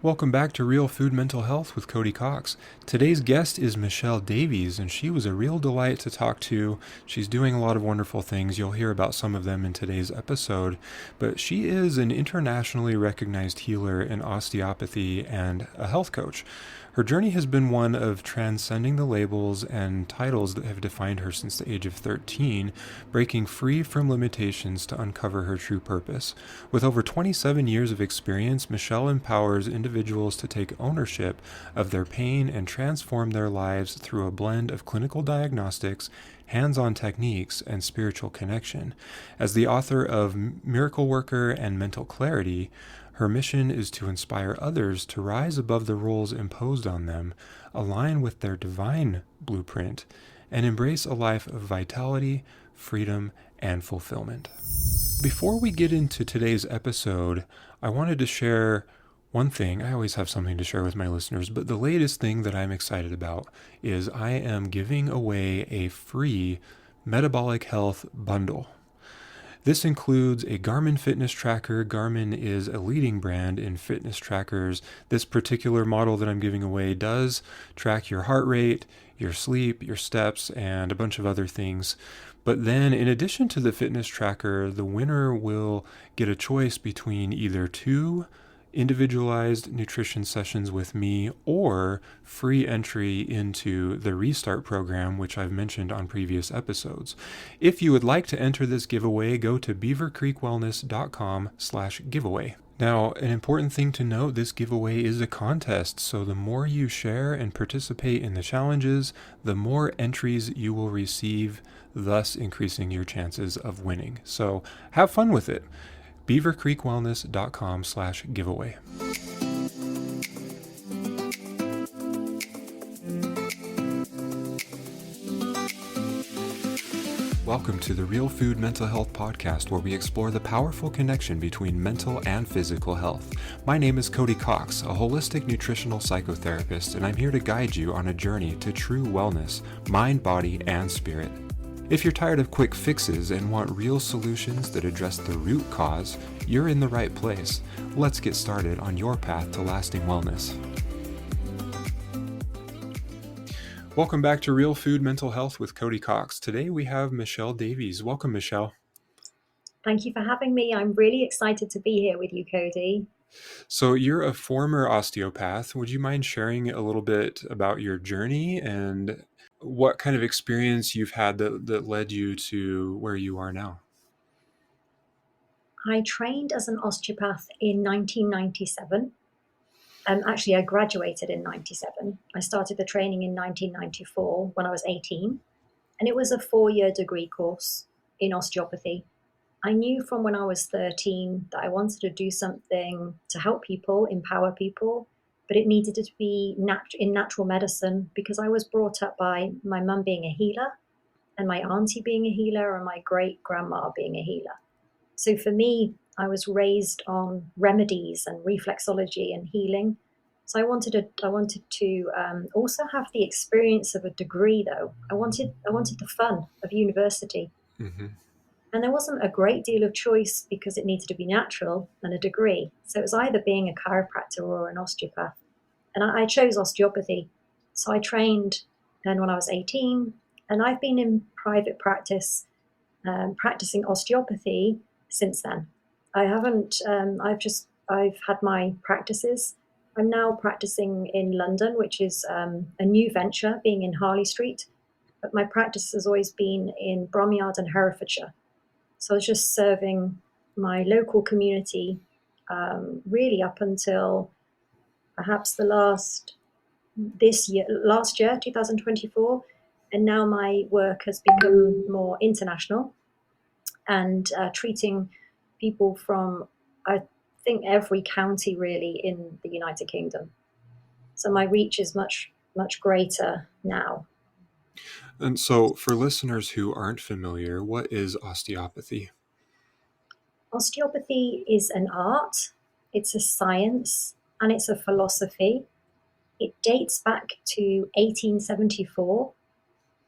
Welcome back to Real Food Mental Health with Cody Cox. Today's guest is Michelle Davies, and she was a real delight to talk to. She's doing a lot of wonderful things. You'll hear about some of them in today's episode. But she is an internationally recognized healer in osteopathy and a health coach. Her journey has been one of transcending the labels and titles that have defined her since the age of 13, breaking free from limitations to uncover her true purpose. With over 27 years of experience, Michelle empowers individuals to take ownership of their pain and transform their lives through a blend of clinical diagnostics, hands-on techniques, and spiritual connection. As the author of Miracle Worker and Mental Clarity, her mission is to inspire others to rise above the roles imposed on them, align with their divine blueprint, and embrace a life of vitality, freedom, and fulfillment. Before we get into today's episode, I wanted to share one thing. I always have something to share with my listeners, but the latest thing that I'm excited about is I am giving away a free metabolic health bundle. This includes a Garmin fitness tracker. Garmin is a leading brand in fitness trackers. This particular model that I'm giving away does track your heart rate, your sleep, your steps, and a bunch of other things. But then, in addition to the fitness tracker, the winner will get a choice between either two individualized nutrition sessions with me or free entry into the Restart program, which I've mentioned on previous episodes. If you would like to enter this giveaway, go to beavercreekwellness.com/giveaway. Now, an important thing to note, this giveaway is a contest, so the more you share and participate in the challenges, the more entries you will receive, thus increasing your chances of winning. So have fun with it. beavercreekwellness.com/giveaway. Welcome to the Real Food Mental Health Podcast, where we explore the powerful connection between mental and physical health. My name is Cody Cox, a holistic nutritional psychotherapist, and I'm here to guide you on a journey to true wellness, mind, body, and spirit. If you're tired of quick fixes and want real solutions that address the root cause, you're in the right place. Let's get started on your path to lasting wellness. Welcome back to Real Food Mental Health with Cody Cox. Today we have Michelle Davies. Welcome, Michelle. Thank you for having me. I'm really excited to be here with you, Cody. So you're a former osteopath. Would you mind sharing a little bit about your journey and what kind of experience you've had that led you to where you are now? I trained as an osteopath in 1997. Actually, I graduated in 97. I started the training in 1994 when I was 18, and it was a 4-year degree course in osteopathy. I knew from when I was 13 that I wanted to do something to help people, empower people, but it needed to be in natural medicine because I was brought up by my mum being a healer and my auntie being a healer and my great grandma being a healer. So for me, I was raised on remedies and reflexology and healing. So I wanted to also have the experience of a degree, though. I wanted the fun of university, Mm-hmm. and there wasn't a great deal of choice because it needed to be natural and a degree. So it was either being a chiropractor or an osteopath, and I chose osteopathy. So I trained then when I was 18, and I've been in private practice practicing osteopathy since then. I haven't. I've had my practices. I'm now practicing in London, which is a new venture, being in Harley Street. But my practice has always been in Bromyard and Herefordshire. So I was just serving my local community, really up until perhaps last year, 2024, and now my work has become more international and treating people from, I think, every county really in the United Kingdom. So my reach is much, much greater now. And so for listeners who aren't familiar, what is osteopathy? Osteopathy is an art, it's a science, and it's a philosophy. It dates back to 1874.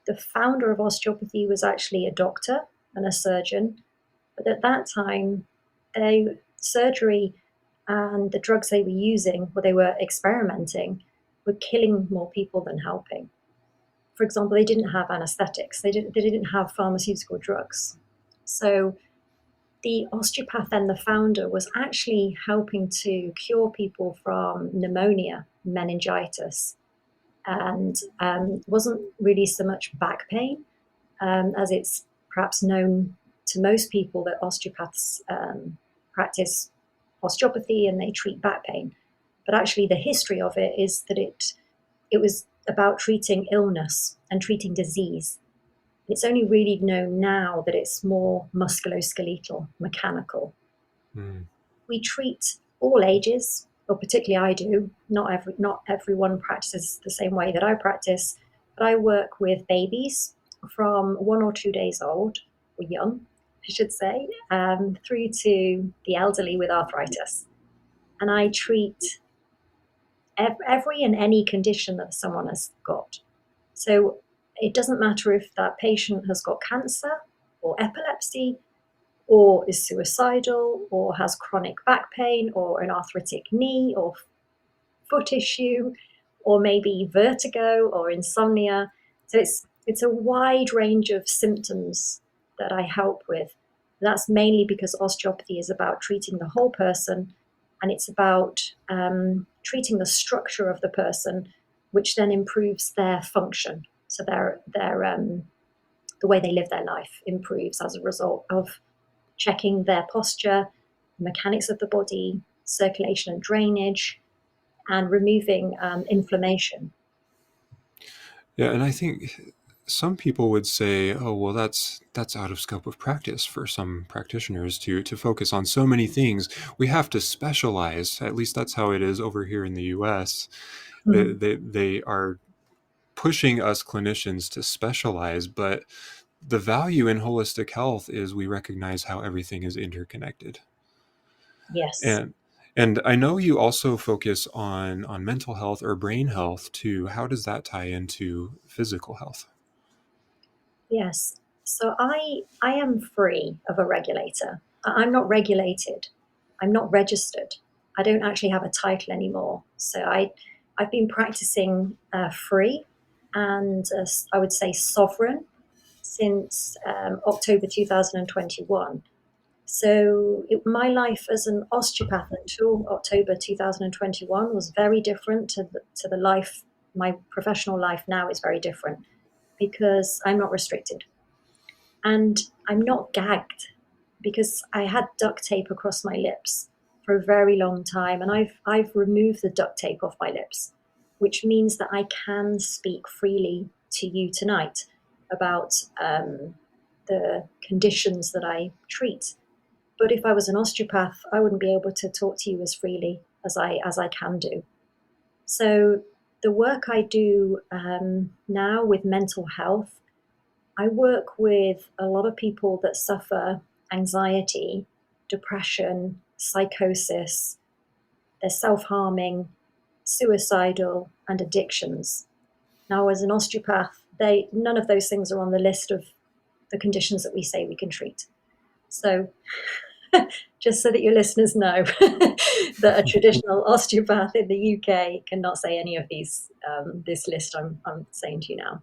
The founder of osteopathy was actually a doctor and a surgeon, but at that time, surgery and the drugs they were using, or they were experimenting, were killing more people than helping. For example, they didn't have anesthetics, they didn't have pharmaceutical drugs. So the osteopath and the founder was actually helping to cure people from pneumonia, meningitis, and wasn't really so much back pain, as it's perhaps known to most people that osteopaths practice osteopathy and they treat back pain. But actually, the history of it is that it was about treating illness and treating disease. It's only really known now that it's more musculoskeletal, mechanical. Mm. We treat all ages, or particularly I do. Not everyone practices the same way that I practice, but I work with babies from 1 or 2 days old, or young, I should say, through to the elderly with arthritis. And I treat every and any condition that someone has got. So it doesn't matter if that patient has got cancer or epilepsy or is suicidal or has chronic back pain or an arthritic knee or foot issue or maybe vertigo or insomnia. So it's a wide range of symptoms that I help with. That's mainly because osteopathy is about treating the whole person, and it's about treating the structure of the person, which then improves their function. So the way they live their life improves as a result of checking their posture, mechanics of the body, circulation and drainage, and removing inflammation. Yeah, and I think some people would say, "Oh, well, that's out of scope of practice for some practitioners to focus on so many things. We have to specialize." At least that's how it is over here in the U.S. They Mm. they are pushing us clinicians to specialize, but the value in holistic health is we recognize how everything is interconnected. Yes, And and I know you also focus on mental health or brain health too. How does that tie into physical health? yes. So I am free of a regulator. I'm not regulated. I'm not registered. I don't actually have a title anymore. So I've been practicing free and I would say sovereign since October 2021. So my life as an osteopath until October 2021 was very different to the life, my professional life now is very different because I'm not restricted and I'm not gagged because I had duct tape across my lips for a very long time and I've removed the duct tape off my lips, which means that I can speak freely to you tonight about the conditions that I treat. But if I was an osteopath, I wouldn't be able to talk to you as freely as I can do. So the work I do now with mental health, I work with a lot of people that suffer anxiety, depression, psychosis, they're self-harming, suicidal, and addictions. Now, as an osteopath, they none of those things are on the list of the conditions that we say we can treat. So just so that your listeners know that a traditional osteopath in the UK cannot say any of these, this list I'm saying to you now.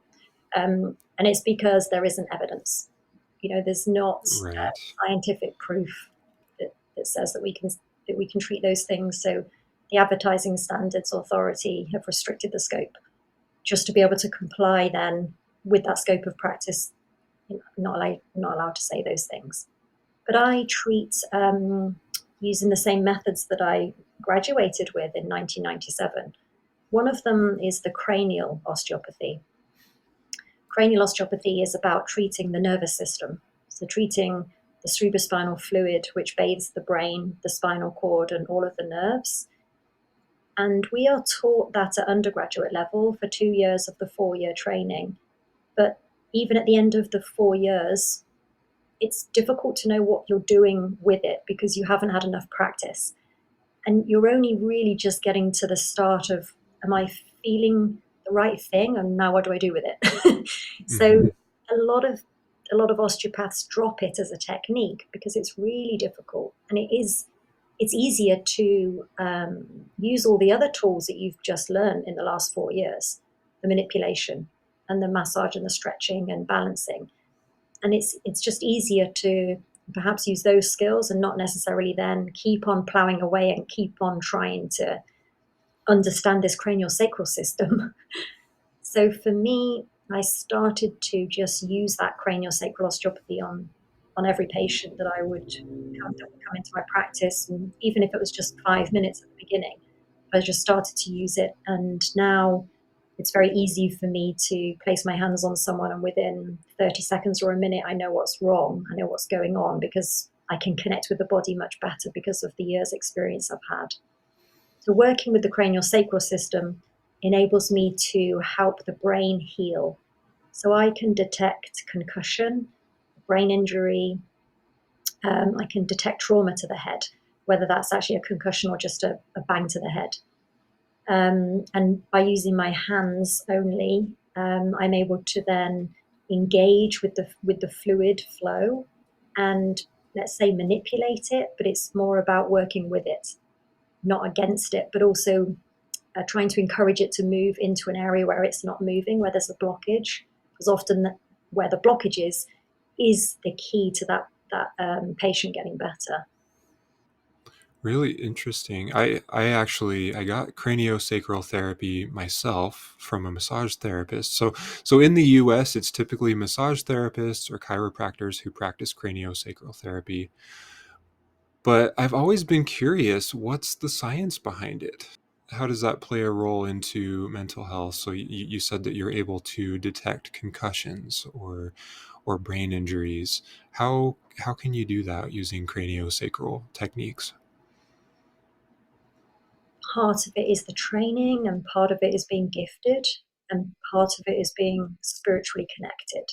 And it's because there isn't evidence. You know, there's not Right. scientific proof that says that we can treat those things. So the Advertising Standards Authority have restricted the scope just to be able to comply then with that scope of practice. Not allowed to say those things. But I treat using the same methods that I graduated with in 1997. One of them is the cranial osteopathy. Cranial osteopathy is about treating the nervous system, so treating the cerebrospinal fluid, which bathes the brain, the spinal cord, and all of the nerves. And we are taught that at undergraduate level for 2 years of the 4 year training. But even at the end of the 4 years, it's difficult to know what you're doing with it because you haven't had enough practice. And you're only really just getting to the start of, am I feeling the right thing? And now what do I do with it? So Hmm. a lot of osteopaths drop it as a technique because it's really difficult. And it is it's easier to use all the other tools that you've just learned in the last 4 years, the manipulation and the massage and the stretching and balancing. And it's just easier to perhaps use those skills and not necessarily then keep on plowing away and keep on trying to understand this cranial sacral system. So for me, I started to just use that cranial sacral osteopathy on every patient that I would have that would come into my practice, and even if it was just 5 minutes at the beginning, I just started to use it, and now it's very easy for me to place my hands on someone, and within 30 seconds or a minute, I know what's wrong, I know what's going on, because I can connect with the body much better because of the years' experience I've had. So working with the cranial sacral system enables me to help the brain heal. So I can detect concussion, brain injury, I can detect trauma to the head, whether that's actually a concussion or just a bang to the head. And by using my hands only, I'm able to then engage with the fluid flow and, let's say, manipulate it, but it's more about working with it, not against it, but also trying to encourage it to move into an area where it's not moving, where there's a blockage, because often where the blockage is the key to that patient getting better. Really interesting. I got craniosacral therapy myself from a massage therapist. So in the US it's typically massage therapists or chiropractors who practice craniosacral therapy. But I've always been curious, what's the science behind it? How does that play a role into mental health? So you said that you're able to detect concussions or brain injuries. How can you do that using craniosacral techniques? Part of it is the training, and part of it is being gifted, and part of it is being spiritually connected.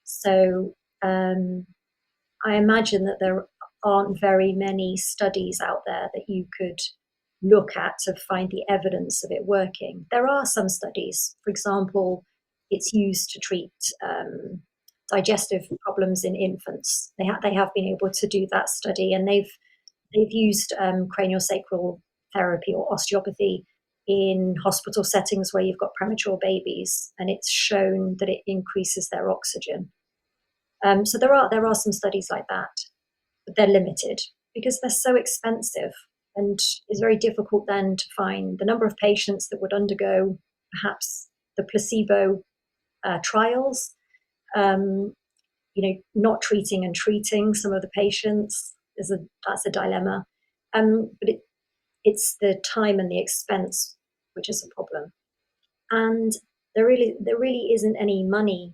So I imagine that there aren't very many studies out there that you could look at to find the evidence of it working. There are some studies. For example, it's used to treat digestive problems in infants. They have been able to do that study, and they've used craniosacral therapy or osteopathy in hospital settings where you've got premature babies, and it's shown that it increases their oxygen. So there are some studies like that, but they're limited because they're so expensive, and it's very difficult then to find the number of patients that would undergo perhaps the placebo trials. Um, not treating and treating some of the patients that's a dilemma. But it's the time and the expense which is a problem, and there really isn't any money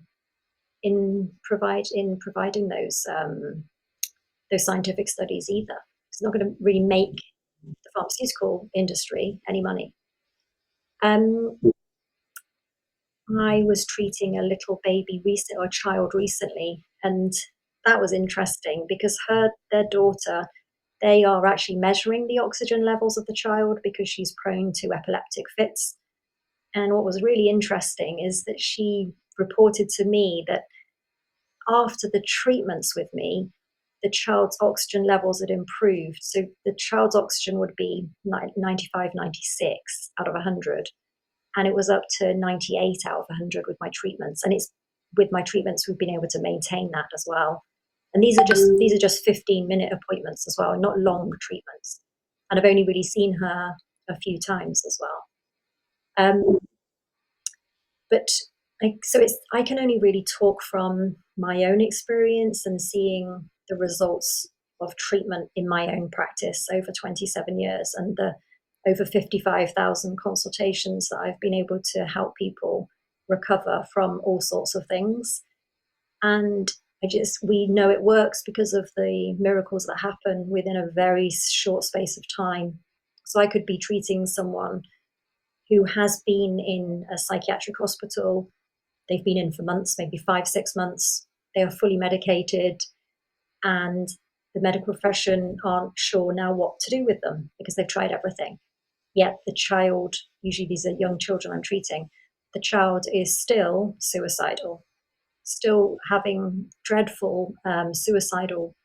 in providing those scientific studies either. It's not going to really make the pharmaceutical industry any money. Um, I was treating a little baby or a child recently, and that was interesting because their daughter, they are actually measuring the oxygen levels of the child because she's prone to epileptic fits. And what was really interesting is that she reported to me that after the treatments with me, the child's oxygen levels had improved. So the child's oxygen would be 95, 96 out of 100. And it was up to 98 out of 100 with my treatments. And it's with my treatments, we've been able to maintain that as well. And these are just 15-minute appointments as well, not long treatments. And I've only really seen her a few times as well. Um, but I can only really talk from my own experience and seeing the results of treatment in my own practice over 27 years and the over 55,000 consultations that I've been able to help people recover from all sorts of things. And we know it works because of the miracles that happen within a very short space of time. So I could be treating someone who has been in a psychiatric hospital. They've been in for months, maybe 5, 6 months. They are fully medicated, and the medical profession aren't sure now what to do with them because they've tried everything. Yet the child, usually these are young children I'm treating, the child is still suicidal, still having dreadful suicidal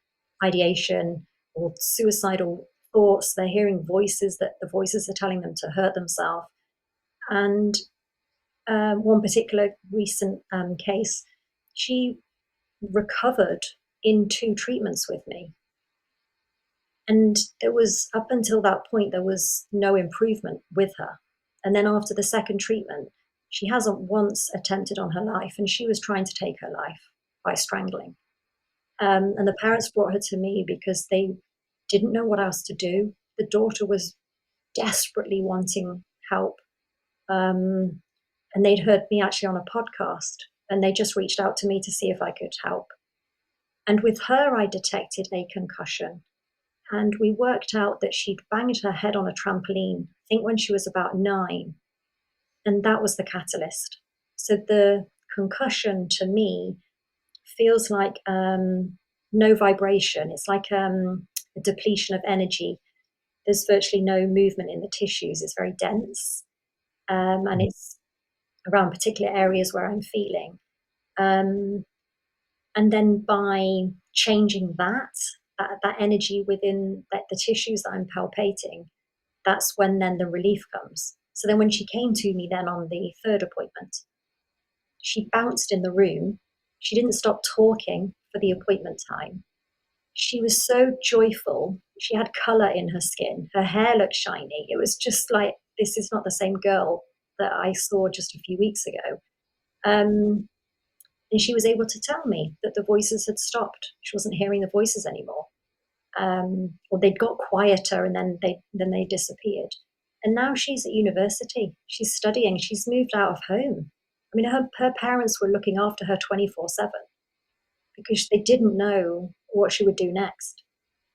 ideation or suicidal thoughts, they're hearing voices, that the voices are telling them to hurt themselves. And one particular recent case, she recovered in 2 treatments with me. And there was, up until that point, there was no improvement with her. And then after the second treatment, she hasn't once attempted on her life, and she was trying to take her life by strangling. And the parents brought her to me because they didn't know what else to do. The daughter was desperately wanting help. Um, and they'd heard me actually on a podcast, and they just reached out to me to see if I could help. And with her, I detected a concussion. And we worked out that she'd banged her head on a trampoline, I think when she was about 9. And that was the catalyst. So the concussion to me feels like no vibration. It's like a depletion of energy. There's virtually no movement in the tissues. It's very dense. And it's around particular areas where I'm feeling. Um, and then by changing that energy within the tissues that I'm palpating, that's when then the relief comes. So then when she came to me then on the third appointment, she bounced in the room. She didn't stop talking for the appointment time. She was so joyful. She had color in her skin. Her hair looked shiny. It was just like, this is not the same girl that I saw just a few weeks ago. And she was able to tell me that the voices had stopped. She wasn't hearing the voices anymore. Or they'd got quieter, and then they disappeared. And now she's at university. She's studying. She's moved out of home. I mean, her parents were looking after her 24/7 because they didn't know what she would do next.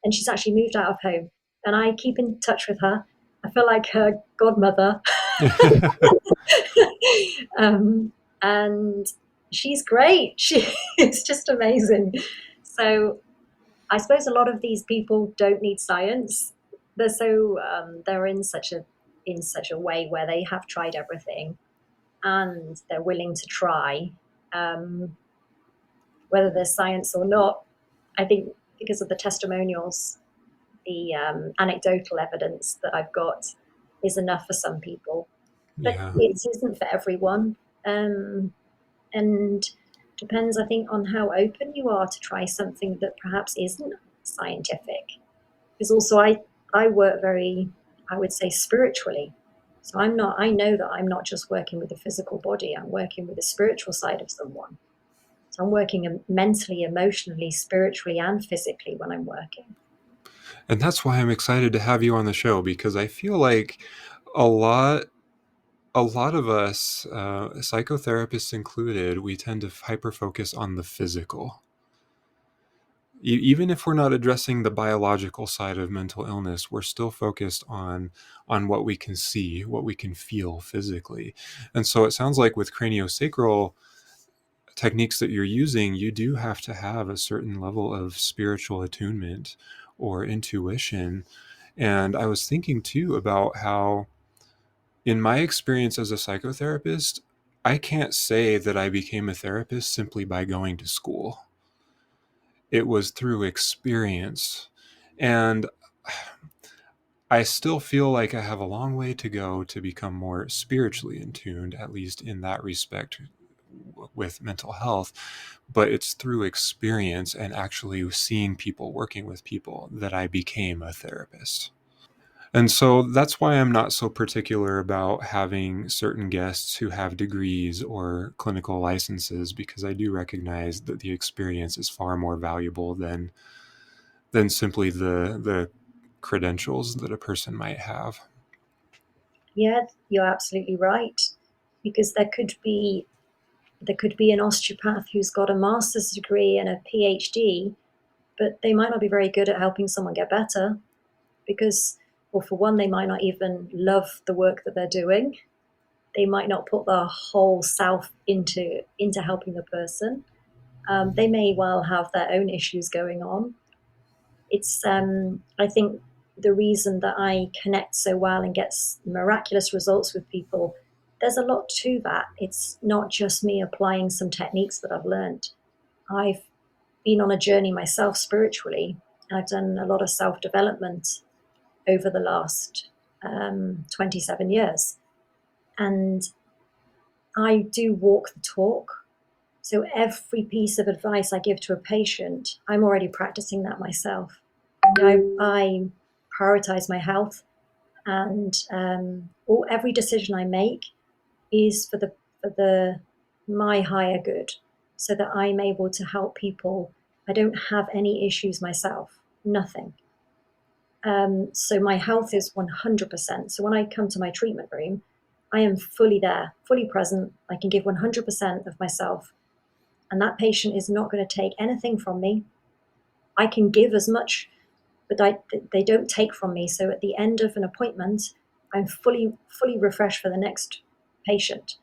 And she's actually moved out of home. And I keep in touch with her. I feel like her godmother. um, and she's great. It's just amazing. So I suppose a lot of these people don't need science. They're in such a way where they have tried everything, and they're willing to try, um, whether there's science or not. I think because of the testimonials, the anecdotal evidence that I've got is enough for some people, but Yeah. it isn't for everyone. And depends, I think, on how open you are to try something that perhaps isn't scientific. Because also I work very, I would say, spiritually. So I know that I'm not just working with the physical body, I'm working with the spiritual side of someone. So I'm working mentally, emotionally, spiritually, and physically when I'm working. And that's why I'm excited to have you on the show, because I feel like a lot a lot of us, psychotherapists included, we tend to hyper focus on the physical. Even if we're not addressing the biological side of mental illness, we're still focused on what we can see, what we can feel physically. And so it sounds like with craniosacral techniques that you're using, you do have to have a certain level of spiritual attunement or intuition. And I was thinking too about how, in my experience as a psychotherapist, I can't say that I became a therapist simply by going to school. It was through experience. And I still feel like I have a long way to go to become more spiritually in tuned, at least in that respect with mental health. But it's through experience and actually seeing people, working with people, that I became a therapist. And so that's why I'm not so particular about having certain guests who have degrees or clinical licenses, because I do recognize that the experience is far more valuable than simply the credentials that a person might have. Yeah, you're absolutely right. Because there could be an osteopath who's got a master's degree and a PhD, but they might not be very good at helping someone get better because, well, for one, they might not even love the work that they're doing. They might not put their whole self into helping the person. They may well have their own issues going on. It's I think the reason that I connect so well and get miraculous results with people. There's a lot to that. It's not just me applying some techniques that I've learned. I've been on a journey myself spiritually. I've done a lot of self development, over the last 27 years. And I do walk the talk. So every piece of advice I give to a patient, I'm already practicing that myself. I prioritize my health, and every decision I make is for the my higher good, so that I'm able to help people. I don't have any issues myself, nothing. So my health is 100%. So when I come to my treatment room, I am fully there, fully present. I can give 100% of myself, and that patient is not going to take anything from me. I can give as much, but they don't take from me. So at the end of an appointment, I'm fully refreshed for the next patient.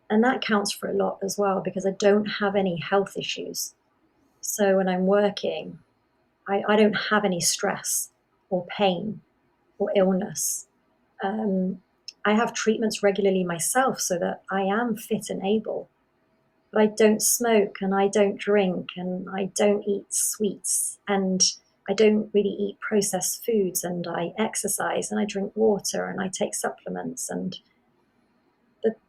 And that counts for a lot as well, because I don't have any health issues. So when I'm working, I don't have any stress or pain or illness. Um, I have treatments regularly myself so that I am fit and able, but I don't smoke and I don't drink and I don't eat sweets and I don't really eat processed foods, and I exercise and I drink water and I take supplements, and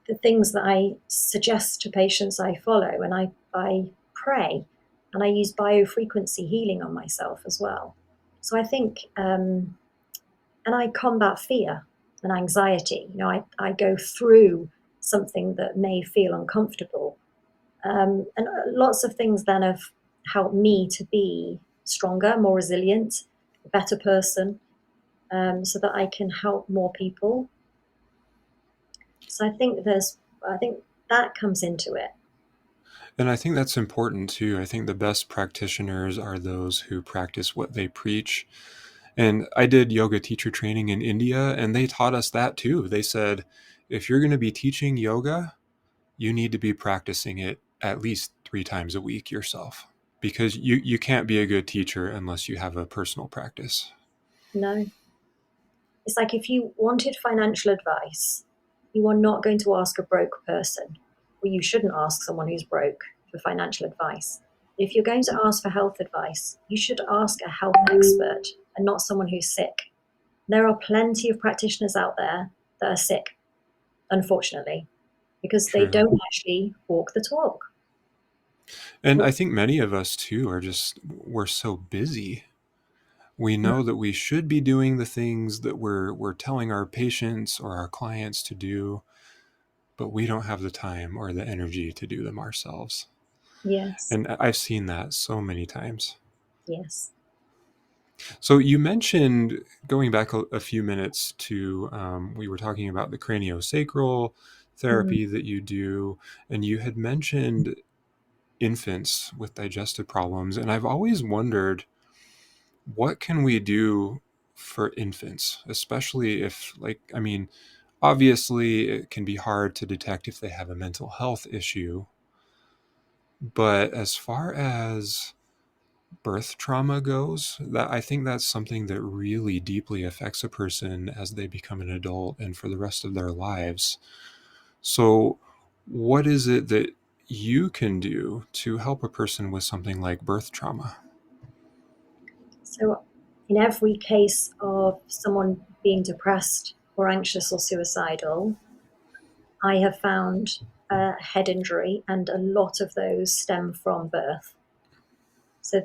the things that I suggest to patients I follow, and I pray, and I use biofrequency healing on myself as well. So I think, and I combat fear and anxiety. I go through something that may feel uncomfortable. And lots of things then have helped me to be stronger, more resilient, a better person, so that I can help more people. So I think that comes into it. And I think that's important too. I think the best practitioners are those who practice what they preach. And I did yoga teacher training in India, and they taught us that too. They said, if you're going to be teaching yoga, you need to be practicing it at least 3 times a week yourself, because you can't be a good teacher unless you have a personal practice. No, it's like if you wanted financial advice, you are not going to ask a broke person, or you shouldn't ask someone who's broke for financial advice. If you're going to ask for health advice, you should ask a health expert and not someone who's sick. There are plenty of practitioners out there that are sick, unfortunately, because they True. don't actually walk the talk. And I think many of us too we're so busy. We know that we should be doing the things that we're telling our patients or our clients to do, but we don't have the time or the energy to do them ourselves. Yes, And I've seen that so many times. yes. So you mentioned, going back a few minutes to, we were talking about the craniosacral Mm. therapy that you do, and you had mentioned infants with digestive problems. And I've always wondered, what can we do for infants, especially if, like, I mean, obviously it can be hard to detect if they have a mental health issue, but as far as birth trauma goes, that I think that's something that really deeply affects a person as they become an adult and for the rest of their lives. So, what is it that you can do to help a person with something like birth trauma? So, in every case of someone being depressed or anxious or suicidal, I have found a head injury, and a lot of those stem from birth. So,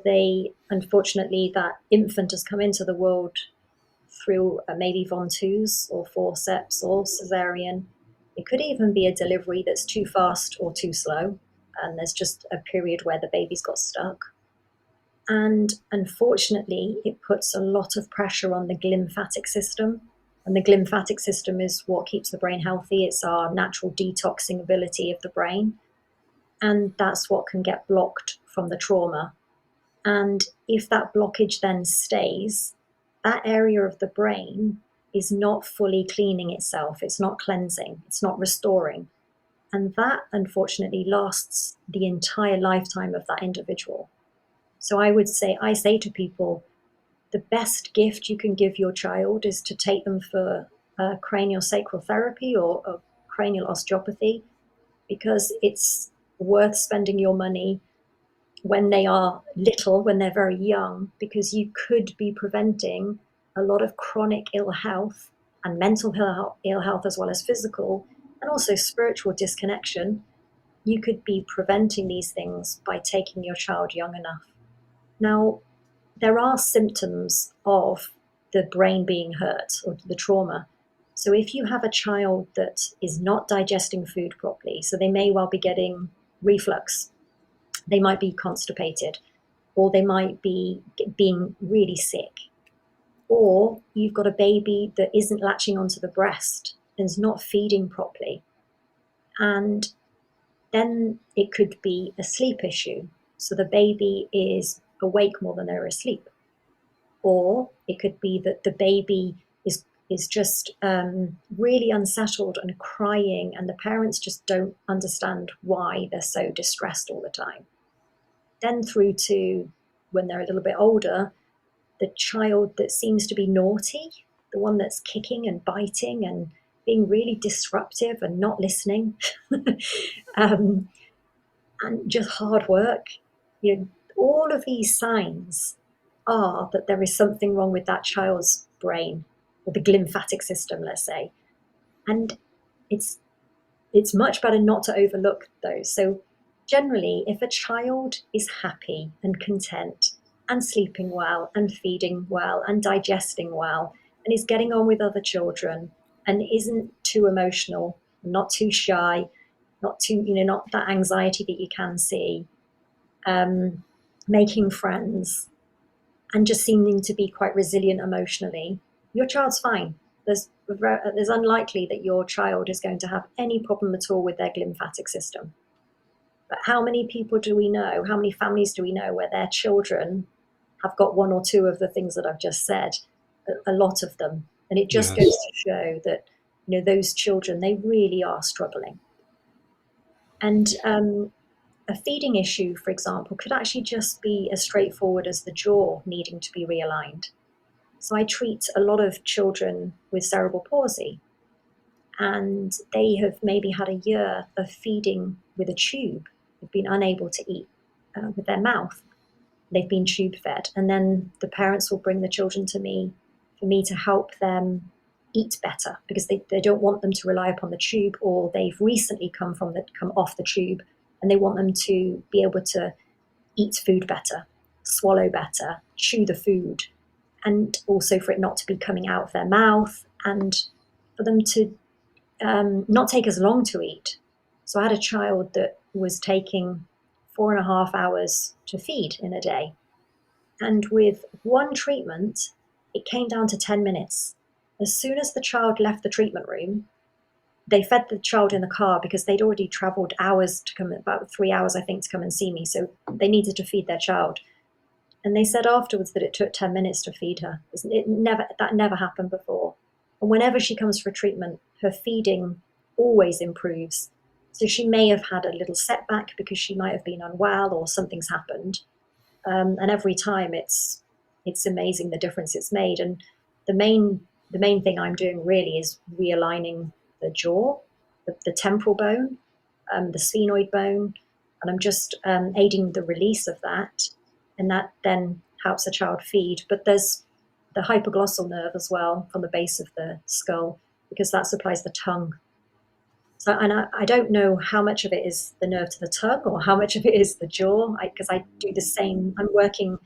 unfortunately, that infant has come into the world through maybe ventouse or forceps or cesarean. It could even be a delivery that's too fast or too slow, and there's just a period where the baby's got stuck. And unfortunately, it puts a lot of pressure on the glymphatic system. And the glymphatic system is what keeps the brain healthy. It's our natural detoxing ability of the brain. And that's what can get blocked from the trauma. And if that blockage then stays, that area of the brain is not fully cleaning itself. It's not cleansing. It's not restoring. And that, unfortunately, lasts the entire lifetime of that individual. So I say to people, the best gift you can give your child is to take them for cranial sacral therapy or cranial osteopathy, because it's worth spending your money when they are little, when they're very young, because you could be preventing a lot of chronic ill health and mental ill health as well as physical, and also spiritual disconnection, you could be preventing these things by taking your child young enough. Now, there are symptoms of the brain being hurt or the trauma. So if you have a child that is not digesting food properly, so they may well be getting reflux, they might be constipated, or they might be being really sick, or you've got a baby that isn't latching onto the breast and is not feeding properly, and then it could be a sleep issue. So the baby is awake more than they're asleep. Or it could be that the baby is just really unsettled and crying, and the parents just don't understand why they're so distressed all the time. Then through to when they're a little bit older, the child that seems to be naughty, the one that's kicking and biting and being really disruptive and not listening, um, and just hard work. You know, all of these signs are that there is something wrong with that child's brain or the glymphatic system, let's say. And it's it's much better not to overlook those. So generally, if a child is happy and content and sleeping well and feeding well and digesting well and is getting on with other children and isn't too emotional, not too shy, not too, not that anxiety that you can see, um, making friends, and just seeming to be quite resilient emotionally, your child's fine. There's unlikely that your child is going to have any problem at all with their glymphatic system. But how many people do we know? How many families do we know where their children have got one or two of the things that I've just said? A lot of them, and it just goes Yes. to show that those children, they really are struggling. And a feeding issue, for example, could actually just be as straightforward as the jaw needing to be realigned. So I treat a lot of children with cerebral palsy, and they have maybe had a year of feeding with a tube. They've been unable to eat with their mouth. They've been tube fed. And then the parents will bring the children to me for me to help them eat better, because they don't want them to rely upon the tube, or they've recently come off the tube and they want them to be able to eat food better, swallow better, chew the food, and also for it not to be coming out of their mouth, and for them to not take as long to eat. So I had a child that was taking 4.5 hours to feed in a day. And with one treatment, it came down to 10 minutes. As soon as the child left the treatment room, they fed the child in the car because they'd already traveled hours to come, about 3 hours, I think, to come and see me. So they needed to feed their child. And they said afterwards that it took 10 minutes to feed her. That never happened before. And whenever she comes for treatment, her feeding always improves. So she may have had a little setback because she might have been unwell or something's happened. And every time it's amazing the difference it's made. And the main thing I'm doing really is realigning the jaw, the temporal bone, the sphenoid bone, and I'm just aiding the release of that, and that then helps the child feed. But there's the hypoglossal nerve as well from the base of the skull, because that supplies the tongue. So, and I don't know how much of it is the nerve to the tongue or how much of it is the jaw, because I do the same. I'm working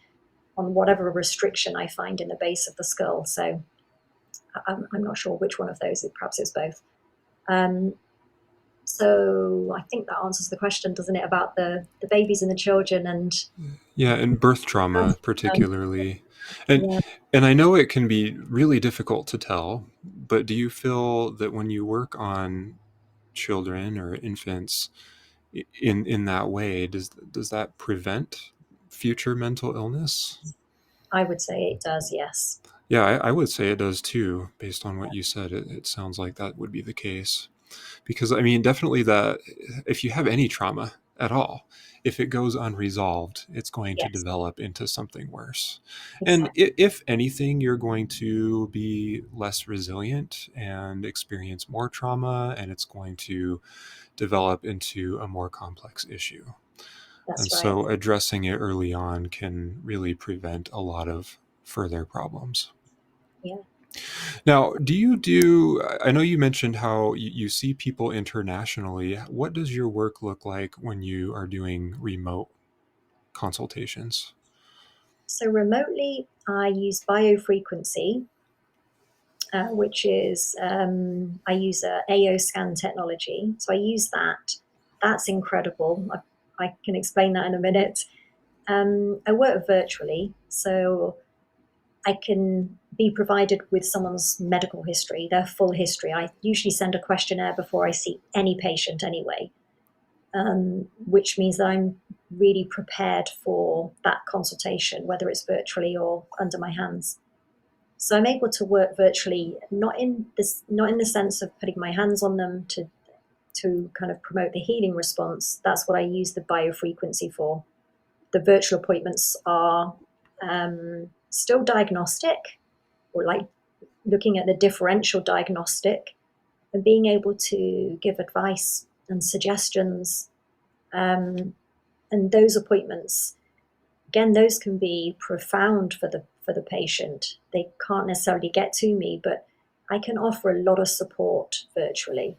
on whatever restriction I find in the base of the skull. So I'm not sure which one of those. Perhaps it's both. Um, so I think that answers the question, doesn't it, about the babies and the children and Yeah, and birth trauma particularly. And yeah. and I know it can be really difficult to tell, but do you feel that when you work on children or infants in that way, does that prevent future mental illness? I would say it does, yes. Yeah, I would say it does too, based on what you said. It sounds like that would be the case. Because, I mean, definitely that if you have any trauma at all, if it goes unresolved, it's going to Yes, develop into something worse. And exactly. if anything, you're going to be less resilient and experience more trauma, and it's going to develop into a more complex issue. And That's right. so addressing it early on can really prevent a lot of further problems. Yeah. Now, do you do, I know you mentioned how you see people internationally. What does your work look like when you are doing remote consultations? So remotely, I use biofrequency, which is I use a AO scan technology. So I use that. That's incredible. I can explain that in a minute. I work virtually, so I can be provided with someone's medical history, their full history. I usually send a questionnaire before I see any patient anyway, which means that I'm really prepared for that consultation, whether it's virtually or under my hands. So I'm able to work virtually, not in the sense of putting my hands on them to kind of promote the healing response. That's what I use the biofrequency for. The virtual appointments are still diagnostic, or like looking at the differential diagnostic and being able to give advice and suggestions. Um, and those appointments, again, those can be profound for the patient. They can't necessarily get to me, but I can offer a lot of support virtually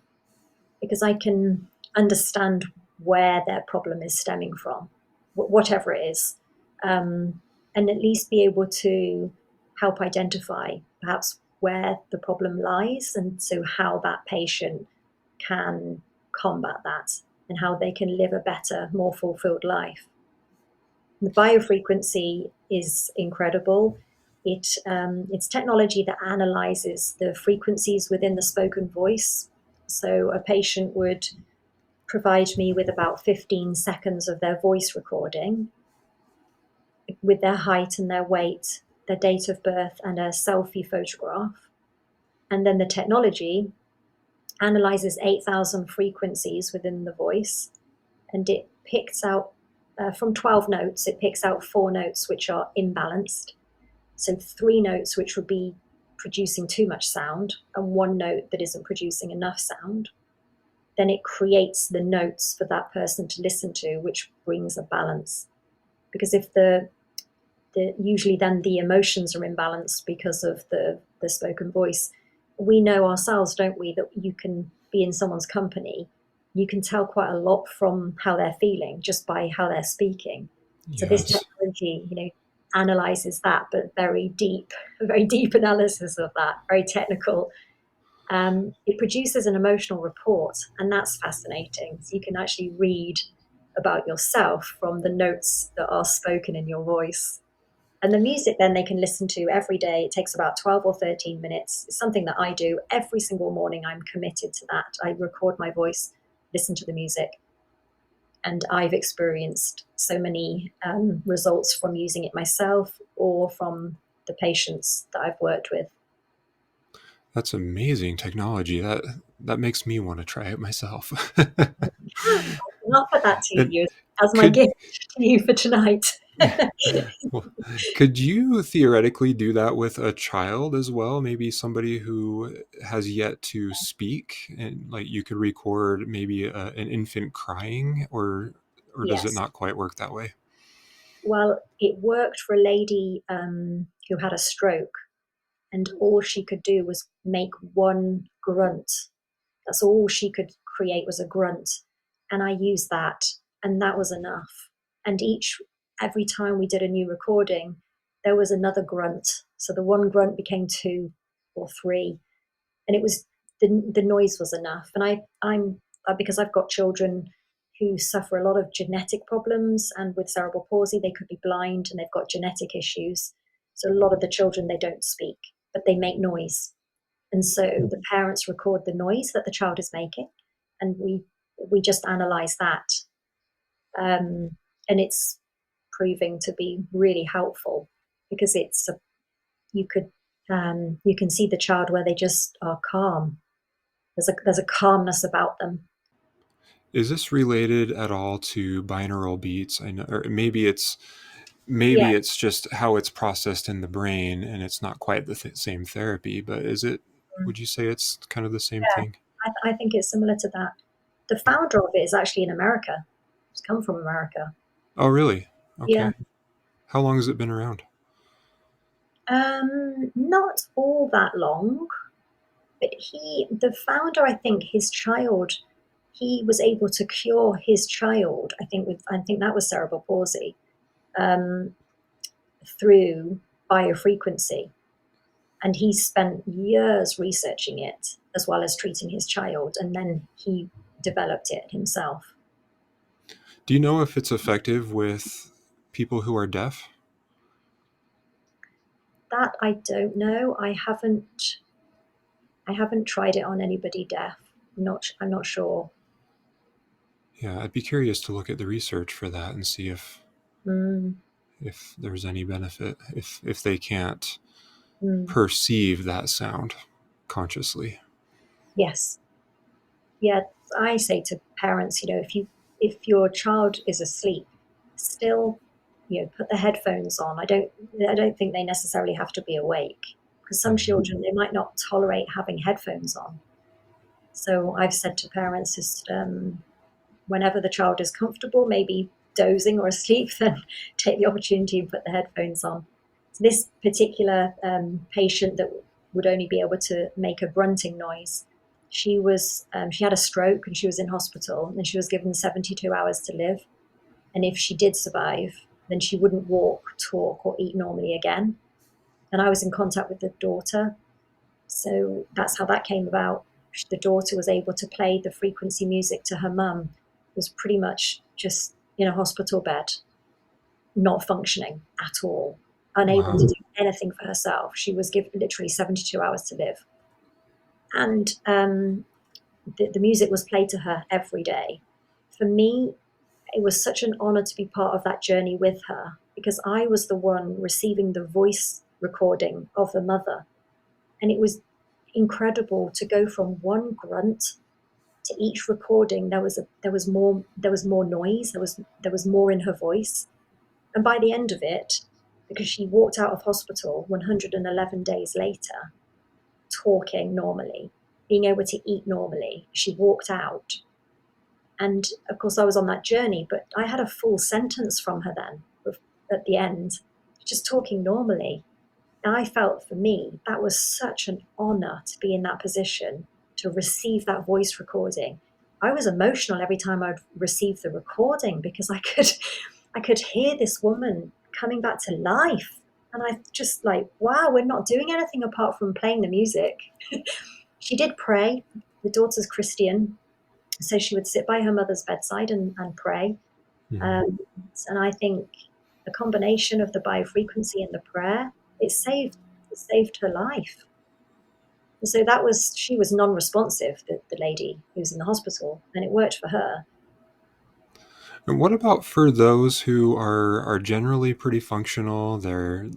because I can understand where their problem is stemming from, whatever it is, um, and at least be able to help identify perhaps where the problem lies, and so how that patient can combat that and how they can live a better, more fulfilled life. The biofrequency is incredible. It's technology that analyzes the frequencies within the spoken voice. So a patient would provide me with about 15 seconds of their voice recording with their height and their weight, their date of birth, and a selfie photograph. And then the technology analyzes 8,000 frequencies within the voice, and it picks out from 12 notes, it picks out 4 notes which are imbalanced. So 3 notes which would be producing too much sound, and 1 note that isn't producing enough sound. Then it creates the notes for that person to listen to, which brings a balance. Because if usually then the emotions are imbalanced because of the spoken voice. We know ourselves, don't we, that you can be in someone's company, you can tell quite a lot from how they're feeling just by how they're speaking. So this Yes. technology, analyzes that, but very deep analysis of that, very technical. It produces an emotional report, and that's fascinating. So you can actually read about yourself from the notes that are spoken in your voice. And the music then they can listen to every day. It takes about 12 or 13 minutes. It's something that I do every single morning. I'm committed to that. I record my voice, listen to the music. And I've experienced so many results from using it myself or from the patients that I've worked with. That's amazing technology. That makes me want to try it myself. I'll put that to And you as my could gift to you for tonight. well, could you theoretically do that with a child as well? Maybe somebody who has yet to speak, and like you could record maybe an infant crying, or does it Yes. not quite work that way? Well, it worked for a lady who had a stroke, and all she could do was make one grunt. That's all she could create was a grunt. And I used that, and that was enough. And every time we did a new recording, there was another grunt. So the one grunt became 2 or 3, and it was the noise was enough. And I'm because I've got children who suffer a lot of genetic problems, and with cerebral palsy, they could be blind and they've got genetic issues. So a lot of the children they don't speak, but they make noise, and so the parents record the noise that the child is making, and we just analyze that, and it's proving to be really helpful because you can see the child where they just are calm. There's a calmness about them. Is this related at all to binaural beats? I know, or Yeah, maybe it's just how it's processed in the brain, and it's not quite the same therapy. But is it? Would you say it's kind of the same yeah. thing? I think it's similar to that. The founder of it is actually in America. It's come from America. Oh, really? Yeah. Okay. How long has it been around? Not all that long, but the founder, I think his child, he was able to cure his child. I think that was cerebral palsy um, through biofrequency, and he spent years researching it as well as treating his child, and then he developed it himself. Do you know if it's effective with people who are deaf? That I don't know. I haven't tried it on anybody deaf. I'm not sure. Yeah, I'd be curious to look at the research for that and see Mm, if there's any benefit if they can't mm. perceive that sound consciously. Yes. Yeah, I say to parents, if your child is asleep, still, put the headphones on. I don't think they necessarily have to be awake, because some Mhm. children, they might not tolerate having headphones on. So I've said to parents, just whenever the child is comfortable, maybe dozing or asleep, then take the opportunity and put the headphones on. So this particular patient that would only be able to make a grunting noise, she had a stroke and she was in hospital, and she was given 72 hours to live. And if she did survive, then she wouldn't walk, talk, or eat normally again. And I was in contact with the daughter, so that's how that came about. The daughter was able to play the frequency music to her mum, who was pretty much just in a hospital bed, not functioning at all, unable to Wow. do anything for herself. She was given literally 72 hours to live. And the music was played to her every day. For me, it was such an honor to be part of that journey with her, because I was the one receiving the voice recording of the mother. And it was incredible to go from one grunt to each recording. There was more noise, there was more in her voice. And by the end of it, because she walked out of hospital 111 days later, talking normally, being able to eat normally, she walked out. And of course, I was on that journey, but I had a full sentence from her then at the end, just talking normally. And I felt, for me, that was such an honor to be in that position, to receive that voice recording. I was emotional every time I'd receive the recording, because I could hear this woman coming back to life. And I just like, wow, we're not doing anything apart from playing the music. She did pray. The daughter's Christian, so she would sit by her mother's bedside and pray. Mhm. Um, and I think the combination of the biofrequency and the prayer, it saved her life. And so she was non-responsive, the lady who's in the hospital, and it worked for her. And what about for those who are generally pretty functional? They're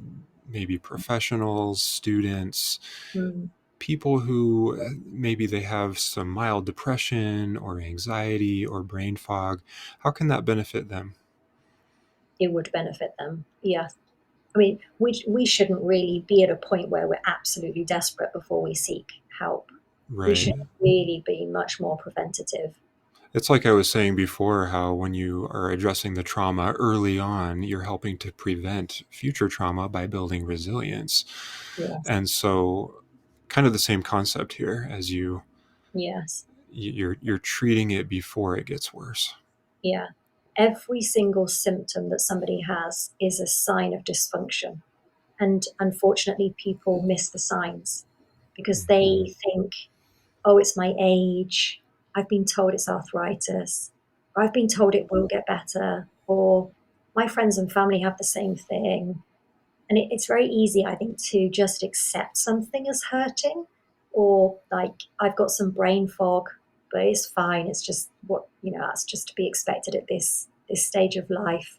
maybe professionals, students, Mm, people who maybe they have some mild depression or anxiety or brain fog. How can that benefit them? it would benefit them. Yeah. I mean, we shouldn't really be at a point where we're absolutely desperate before we seek help. We should Right. really be much more preventative. It's like I was saying before, how when you are addressing the trauma early on, you're helping to prevent future trauma by building resilience. Yes. And so, kind of the same concept here as Yes. you're treating it before it gets worse. Yeah. Every single symptom that somebody has is a sign of dysfunction. And unfortunately, people miss the signs because Mhm. they think, oh, it's my age. I've been told it's arthritis. Or I've been told it will get better. Or my friends and family have the same thing. And it's very easy, I think, to just accept something as hurting, or like, I've got some brain fog, but it's fine. It's just that's just to be expected at this stage of life.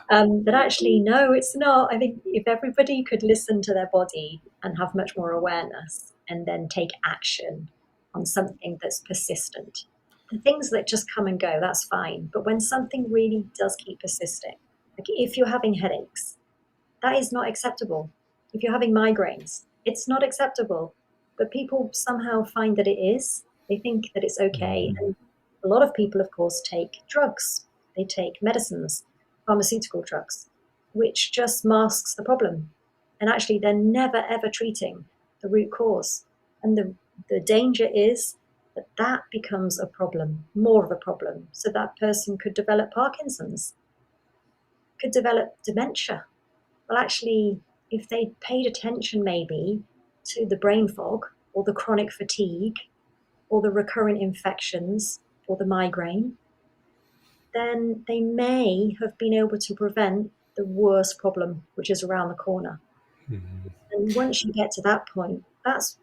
But actually, no, it's not. I think if everybody could listen to their body and have much more awareness, and then take action on something that's persistent. The things that just come and go, that's fine. But when something really does keep persisting, like if you're having headaches, that is not acceptable. If you're having migraines, it's not acceptable. But people somehow find that it is. They think that it's okay. Mhm. And a lot of people, of course, take drugs. They take medicines, pharmaceutical drugs, which just masks the problem. And actually, they're never, ever treating the root cause. And the danger is that that becomes a problem, more of a problem. So that person could develop Parkinson's, could develop dementia. Well, actually, if they paid attention maybe to the brain fog or the chronic fatigue or the recurrent infections or the migraine, then they may have been able to prevent the worst problem, which is around the corner. Mhm. And once you get to that point, that's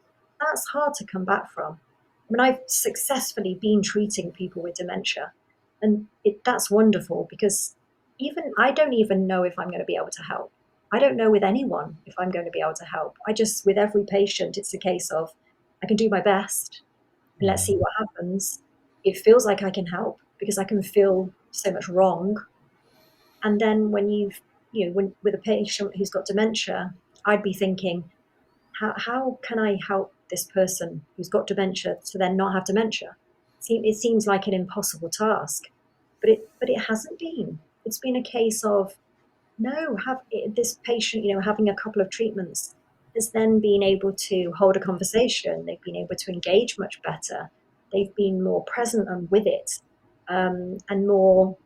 hard to come back from. I mean, I've successfully been treating people with dementia, and that's wonderful because even I don't even know if I'm going to be able to help. I don't know with anyone if I'm going to be able to help. I just, with every patient, it's a case of I can do my best and let's see Mhm. what happens. It feels like I can help because I can feel so much wrong. And then when when with a patient who's got dementia, I'd be thinking, how can I help this person who's got dementia to then not have dementia? It seems like an impossible task, but it hasn't been. It's been a case of no, have this patient, having a couple of treatments has then been able to hold a conversation. They've been able to engage much better. They've been more present and with it, and more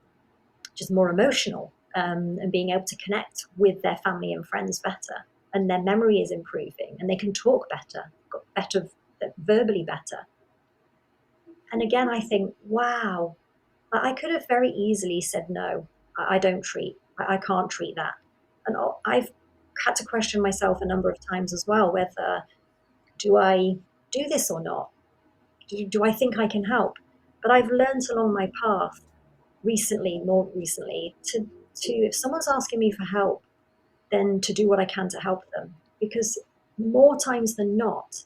emotional, and being able to connect with their family and friends better. And their memory is improving, and they can talk better, got better verbally better. And again, I think, wow, I could have very easily said no. I don't treat. I can't treat that. And I've had to question myself a number of times as well whether do I do this or not? Do I think I can help? But I've learned along my path recently, more recently, to if someone's asking me for help, then to do what I can to help them. Because more times than not,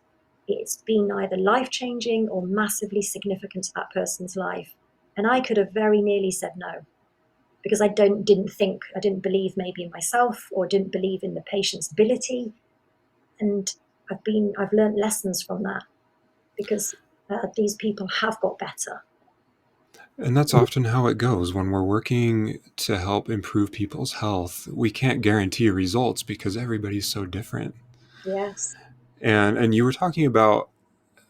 it's been either life changing or massively significant to that person's life. And I could have very nearly said no because I didn't believe maybe in myself or didn't believe in the patient's ability. And I've learned lessons from that because these people have got better. And that's often how it goes when we're working to help improve people's health. We can't guarantee results because everybody's so different. Yes. And you were talking about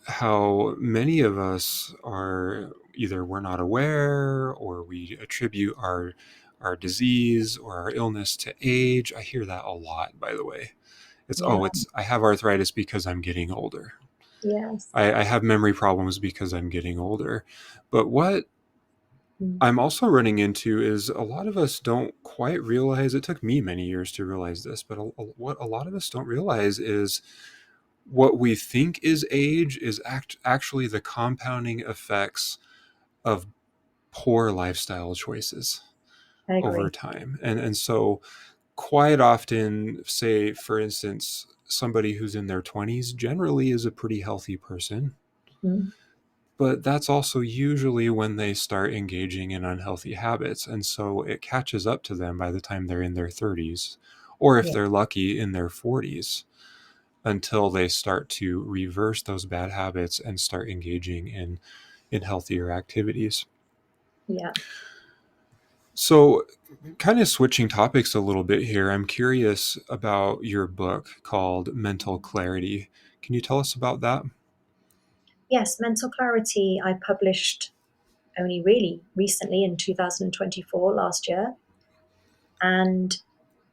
how many of us are either we're not aware or we attribute our disease or our illness to age. I hear that a lot, by the way. Yeah. It's I have arthritis because I'm getting older. Yes. I have memory problems because I'm getting older. But what Mm. I'm also running into is a lot of us don't quite realize, it took me many years to realize this, but what a lot of us don't realize is what we think is age is actually the compounding effects of poor lifestyle choices I over agree. time. And so quite often, say for instance, somebody who's in their 20s generally is a pretty healthy person, Mm. but that's also usually when they start engaging in unhealthy habits. And so it catches up to them by the time they're in their 30s, or if Yeah. they're lucky, in their 40s, until they start to reverse those bad habits and start engaging in healthier activities. Yeah. So, kind of switching topics a little bit here, I'm curious about your book called Mental Clarity. Can you tell us about that? Yes. Mental Clarity, I published only really recently in 2024, last year. And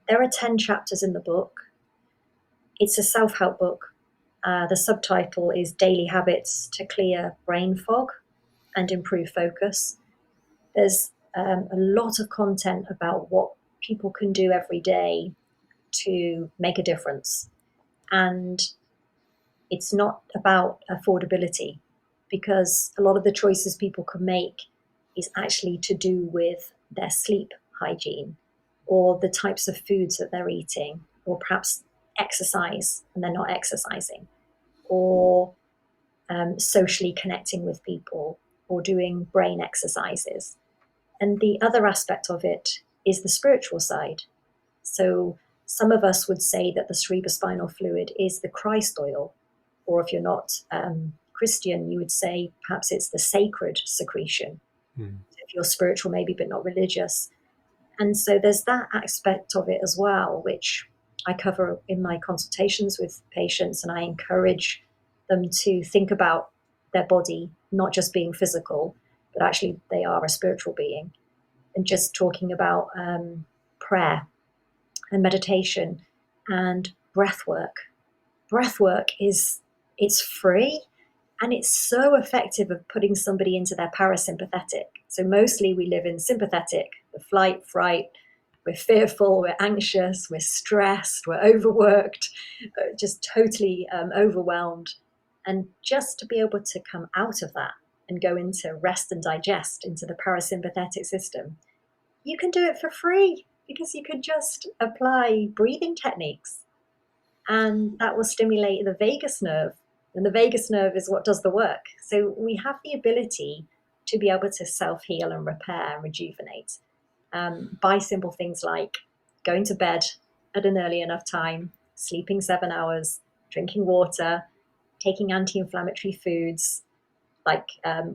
there are 10 chapters in the book. It's a self help book. The subtitle is Daily Habits to Clear Brain Fog and Improve Focus. There's a lot of content about what people can do every day to make a difference. And it's not about affordability because a lot of the choices people can make is actually to do with their sleep hygiene or the types of foods that they're eating, or perhaps exercise and they're not exercising, or socially connecting with people, or doing brain exercises. And the other aspect of it is the spiritual side. So some of us would say that the cerebrospinal fluid is the Christ oil, or if you're not Christian, you would say perhaps it's the sacred secretion. Hmm. If you're spiritual, maybe, but not religious. And so there's that aspect of it as well, which I cover in my consultations with patients, and I encourage them to think about their body not just being physical, but actually they are a spiritual being. And just talking about prayer and meditation and breath work. Breath work is it's free and it's so effective of putting somebody into their parasympathetic. So mostly we live in sympathetic, the flight, fright, we're fearful, we're anxious, we're stressed, we're overworked, just totally overwhelmed. And just to be able to come out of that and go into rest and digest into the parasympathetic system, you can do it for free because you can just apply breathing techniques and that will stimulate the vagus nerve. And the vagus nerve is what does the work. So we have the ability to be able to self heal and repair and rejuvenate by simple things like going to bed at an early enough time, sleeping 7 hours, drinking water, taking anti inflammatory foods like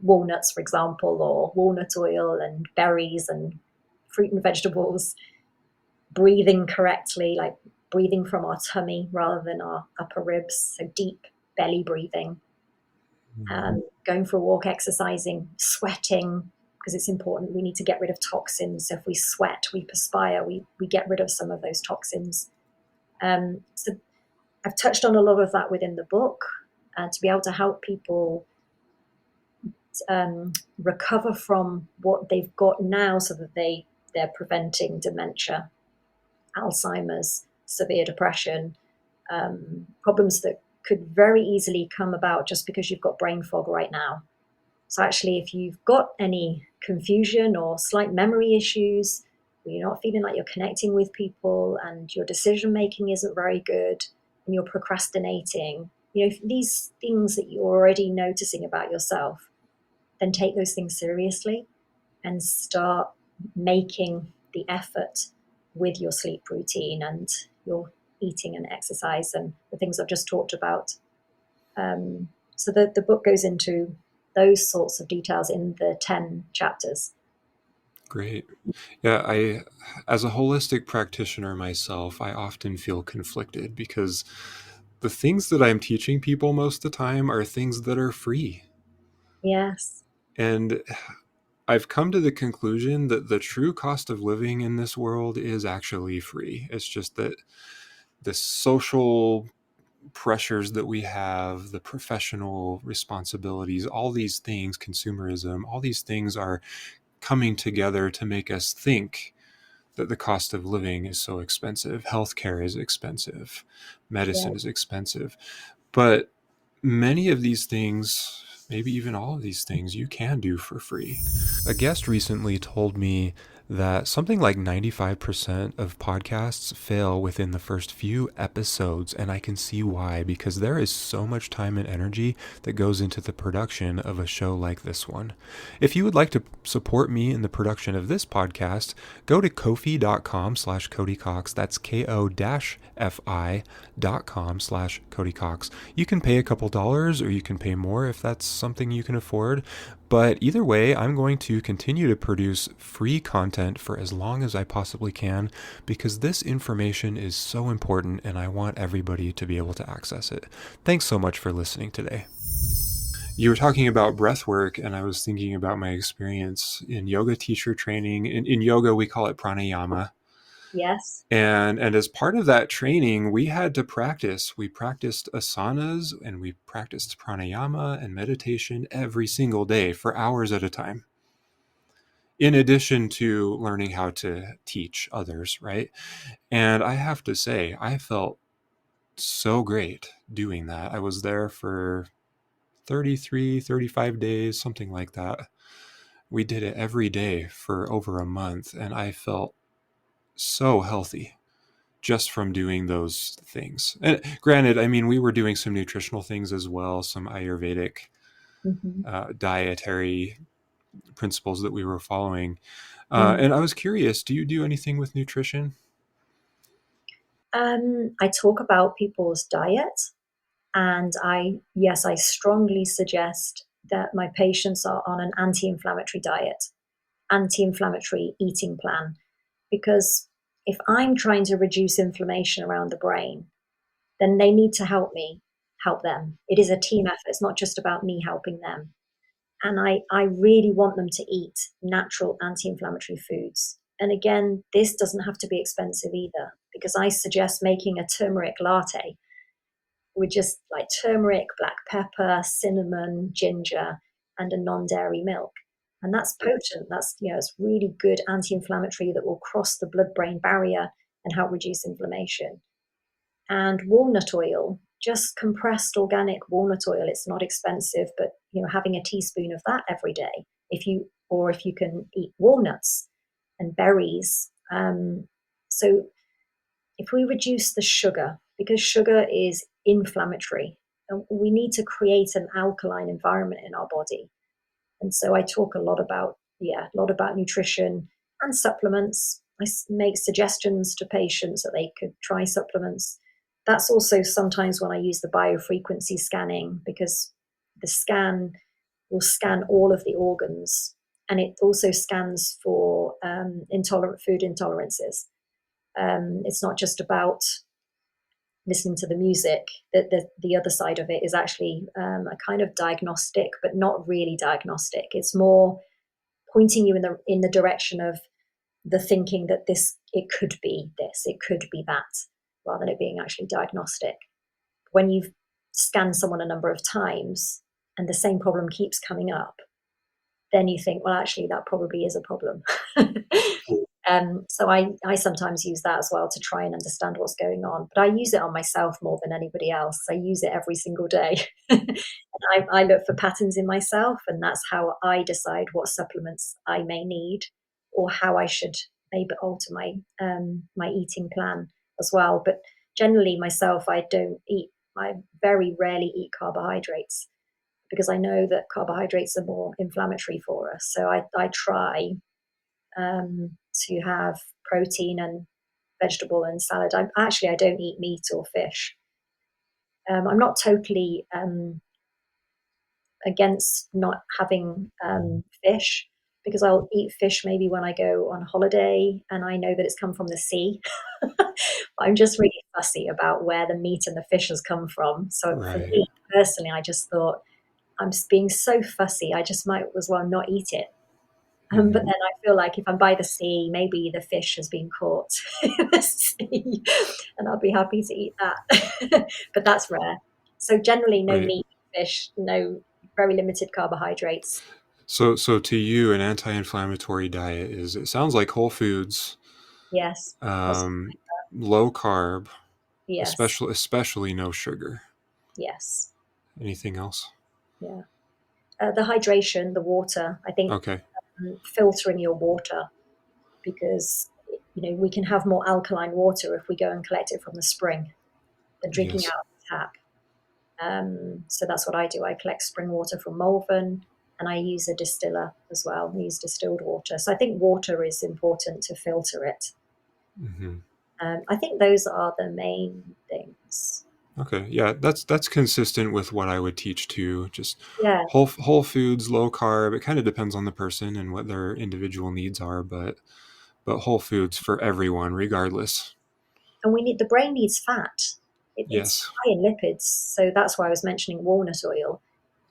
walnuts, for example, or walnut oil and berries and fruit and vegetables, breathing correctly, like breathing from our tummy rather than our upper ribs, so deep belly breathing, going for a walk, exercising, sweating, because it's important. We need to get rid of toxins. So if we sweat, we perspire, we get rid of some of those toxins. So I've touched on a lot of that within the book to be able to help people recover from what they've got now so that they're preventing dementia, Alzheimer's, severe depression, problems that could very easily come about just because you've got brain fog right now. So actually, if you've got any confusion or slight memory issues, you're not feeling like you're connecting with people and your decision making isn't very good and you're procrastinating, these things that you're already noticing about yourself, then take those things seriously and start making the effort with your sleep routine and your eating and exercise and the things I've just talked about. So the book goes into those sorts of details in the 10 chapters. Great. Yeah, as a holistic practitioner myself, I often feel conflicted because the things that I'm teaching people most of the time are things that are free. Yes. And I've come to the conclusion that the true cost of living in this world is actually free. It's just that the social pressures that we have, the professional responsibilities, all these things, consumerism, all these things are coming together to make us think that the cost of living is so expensive. Healthcare is expensive. Yeah. Medicine is expensive. But many of these things, maybe even all of these things, you can do for free. A guest recently told me that something like 95% of podcasts fail within the first few episodes, and I can see why, because there is so much time and energy that goes into the production of a show like this one. If you would like to support me in the production of this podcast, go to ko-fi.com/Cody Cox. That's ko-fi.com/Cody Cox. You can pay a couple dollars or you can pay more if that's something you can afford. But either way, I'm going to continue to produce free content for as long as I possibly can because this information is so important and I want everybody to be able to access it. Thanks so much for listening today. You were talking about breath work, and I was thinking about my experience in yoga teacher training. In yoga, we call it pranayama. Yes. And as part of that training, we had to practice. We practiced asanas and we practiced pranayama and meditation every single day for hours at a time, in addition to learning how to teach others, right? And I have to say, I felt so great doing that. I was there for 33, 35 days, something like that. We did it every day for over a month, and I felt so healthy just from doing those things. And granted, I mean, we were doing some nutritional things as well, some Ayurvedic Mm-hmm. dietary principles that we were following. Mm. And I was curious, do you do anything with nutrition? I talk about people's diet, and I strongly suggest that my patients are on an anti-inflammatory diet, anti-inflammatory eating plan, because if I'm trying to reduce inflammation around the brain, then they need to help me help them. It is a team effort. It's not just about me helping them. And I really want them to eat natural anti-inflammatory foods. And again, this doesn't have to be expensive either, because I suggest making a turmeric latte with just like turmeric, black pepper, cinnamon, ginger, and a non-dairy milk. And that's potent. That's, it's really good anti-inflammatory that will cross the blood-brain barrier and help reduce inflammation. And walnut oil, just compressed organic walnut oil. It's not expensive, but having a teaspoon of that every day, if you can eat walnuts and berries. So if we reduce the sugar, because sugar is inflammatory, we need to create an alkaline environment in our body. And so I talk a lot about nutrition and supplements. I make suggestions to patients that they could try supplements. That's also sometimes when I use the biofrequency scanning, because the scan will scan all of the organs, and it also scans for intolerant food intolerances. It's not just about listening to the music. The other side of it is actually a kind of diagnostic, but not really diagnostic. It's more pointing you in the direction of the thinking that it could be that, rather than it being actually diagnostic. When you've scanned someone a number of times and the same problem keeps coming up, then you think, well, actually, that probably is a problem. So I sometimes use that as well to try and understand what's going on. But I use it on myself more than anybody else. I use it every single day. And I look for patterns in myself, and that's how I decide what supplements I may need, or how I should maybe alter my eating plan as well. But generally, myself, I very rarely eat carbohydrates, because I know that carbohydrates are more inflammatory for us. So I try to have protein and vegetable and salad. I don't eat meat or fish. I'm not totally against not having fish, because I'll eat fish maybe when I go on holiday and I know that it's come from the sea. I'm just really fussy about where the meat and the fish has come from. So for Right. me personally, I just thought, I'm being so fussy, I just might as well not eat it. But Hmm. then I feel like if I'm by the sea, maybe the fish has been caught in the sea, and I'll be happy to eat that. But that's rare. So generally, no Right. meat, fish, no, very limited carbohydrates. So to you, an anti-inflammatory diet is, it sounds like whole foods, Yes, um, low carb, yes, especially no sugar. yes, Anything else? yeah. The hydration, the water. I think Okay. filtering your water, because we can have more alkaline water if we go and collect it from the spring than drinking Yes. out of the tap. So that's what I do. I collect spring water from Malvern, and I use a distiller as well. I use distilled water. So I think water is important to filter it. Hmm. I think those are the main things. Okay. Yeah, that's consistent with what I would teach too. Just Yeah. whole foods, low carb. It kind of depends on the person and what their individual needs are, but whole foods for everyone, regardless. And the brain needs fat. It's Yes. high in lipids. So that's why I was mentioning walnut oil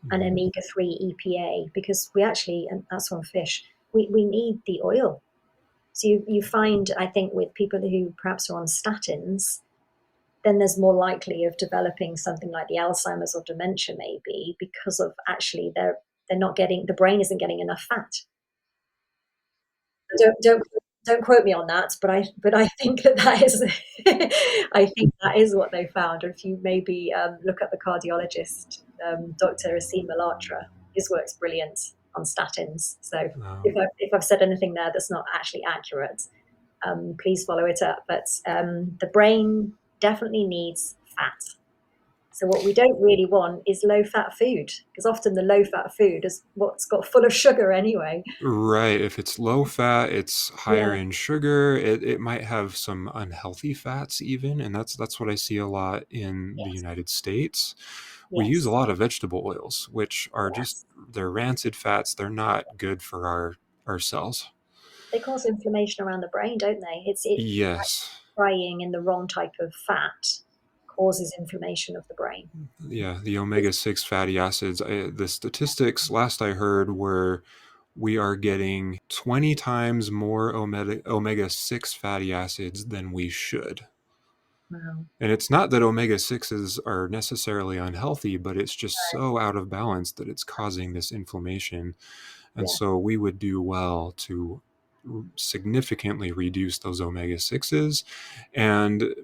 and Hmm. omega-3 EPA, because and that's on fish, we need the oil. So you find, I think, with people who perhaps are on statins, then there's more likely of developing something like the Alzheimer's or dementia, maybe, because of actually they're not getting, the brain isn't getting enough fat. Don't quote me on that, but I think that is I think that is what they found. If you maybe look at the cardiologist, Dr. Asim Malhotra, his work's brilliant on statins. So Um, if I've said anything there that's not actually accurate, please follow it up. But the brain definitely needs fat. So what we don't really want is low fat food, because often the low fat food is what's got full of sugar anyway. right. If it's low fat, it's higher Yeah. in sugar. It might have some unhealthy fats even, and that's what I see a lot in the Yes. United States. We use a Yes. lot of vegetable oils, which are just, Yes. they're rancid fats. They're not good for our cells. They cause inflammation around the brain, don't they? It Yes. frying in the wrong type of fat causes inflammation of the brain. Yeah, the omega-6 fatty acids. The statistics last I heard were we are getting 20 times more omega-6 fatty acids than we should. Wow. And it's not that omega-6s are necessarily unhealthy, but it's just so out of balance that it's causing this inflammation. And Yeah. so we would do well to significantly reduce those omega-6s and